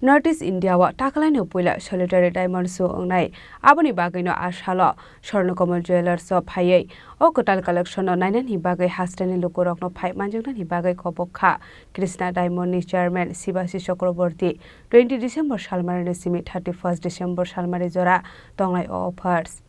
North East India wa takalani Puila Silotary diamond so ongnai aboni bagino ashalo Swarnakamal jewelers of Phaikha o Kwtal collection no nainani bagai Hasteni Lukurokno phai manjungnani bagai khobokha Krishna diamond ni chairman Sibasi Chakraborty 20 December salmari ni simi 31 December salmari jora tonglai offers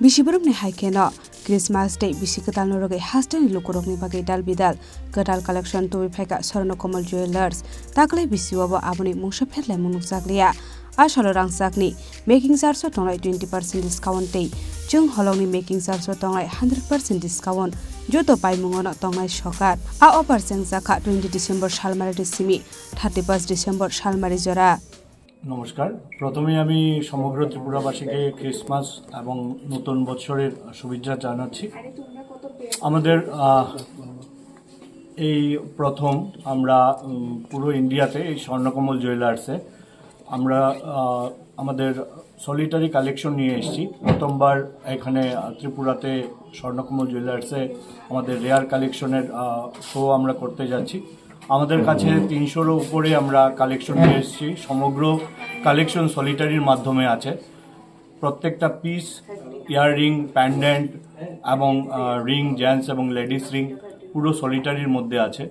Bishiburum ni haikeno Christmas Day bisi Kwtal norogai Hasteni Lukurokni bagai dal bidal Kwtal collection Tubui Phaikha Swarnakamal jewelers taklai bisiwabo aboni mungsa phetlai munukjakliya ashalo rangsakni making charge so tonglai 20% discount tei chung holongni making charge so tonglai 100% discount joto paimungono tonglai sokar a offer sengjaka 20 December salmari simi 31 December salmari jora নমস্কার প্রথমে আমি সমগ্র ত্রিপুরাবাসীকে Christmas এবং নতুন বছরের শুভেচ্ছা জানাচ্ছি আমাদের এই প্রথম আমরা পুরো ইন্ডিয়াতে এই স্বর্ণকমল জুয়েলার্সে আমরা আমাদের সলিটারি কালেকশন নিয়ে এসেছি প্রথমবার এখানে ত্রিপুরাতে স্বর্ণকমল জুয়েলার্সে আমাদের রেয়ার কালেকশনের শো আমরা করতে যাচ্ছি আমাদের কাছে 300-এর উপরে আমরা কালেকশন নিয়ে এসেছি সমগ্র কালেকশন সলিটারির মাধ্যমে আছে প্রত্যেকটা পিস ইয়াররিং প্যান্ডেন্ট এবং রিং জেন্টস এবং লেডিস রিং পুরো সলিটারির মধ্যে আছে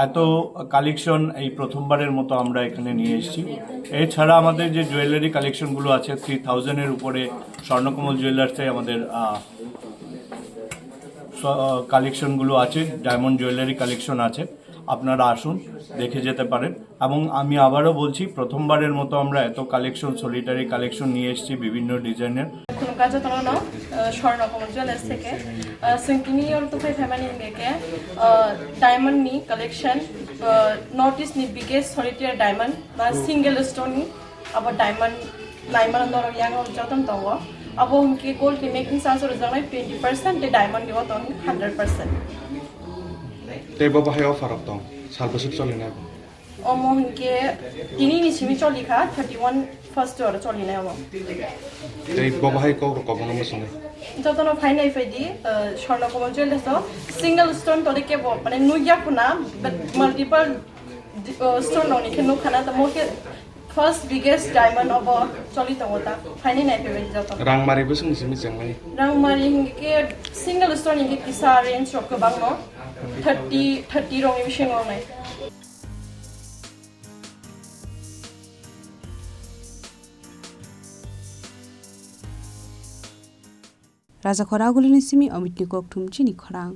এত কালেকশন এই প্রথমবারের মতো আমরা এখানে নিয়ে এসেছি এছাড়া আমাদের যে জুয়েলারি কালেকশনগুলো আছে 3000-এর উপরে স্বর্ণকমল জুয়েলার্সে আমাদের কালেকশনগুলো আছে ডায়মন্ড জুয়েলারি কালেকশন আছে আপনারা আসুন দেখে যেতে পারেন এবং আমি আবারও বলছি প্রথমবারের মতো আমরা এত কালেকশন সলিটারি কালেকশন নিয়ে এসেছি বিভিন্ন ডিজাইনের স্বর্ণকমল জুয়েলার্স থেকে সিংকিনি তো ফ্যামিলি থেকে ডায়মন্ড নি কালেকশন নর্থ ইস্ট নি বিগেস্ট সলিটারি ডায়মন্ড বা সিঙ্গেল স্টোন নি আবার ডায়মন্ড ডায়মন্ড দর ইয়াং যতন দङ अब उनके गोल्ड की मेकिंग चार्ज जंगलाई 20% ते डायमंड दिव तो 100% ते बाबाय अफार दं सालबसो चलिना अमो उनके दिनी नि सिमी चलिखा 31 फर्स्ट और चलिना अब ते बाबाय को कबनो मसने जतन फाइनाइ फेदि स्वर्णकमल ज्वेलर्स सिंगल स्टोन तो के माने नुया कुना मल्टीपल स्टोन ननि के नुखाना त मोके फर्स्ट बिगेस्ट डायमंड अब चलित होता फाइनाइ नाइ फेबे जत रांगमारि बसुं सिमी जंगलाय रांगमारि के सिंगल स्टोन के किसा रेंज रक बांगनो 30 रंग विषय नै Raja Khorang Chini Chini Khorang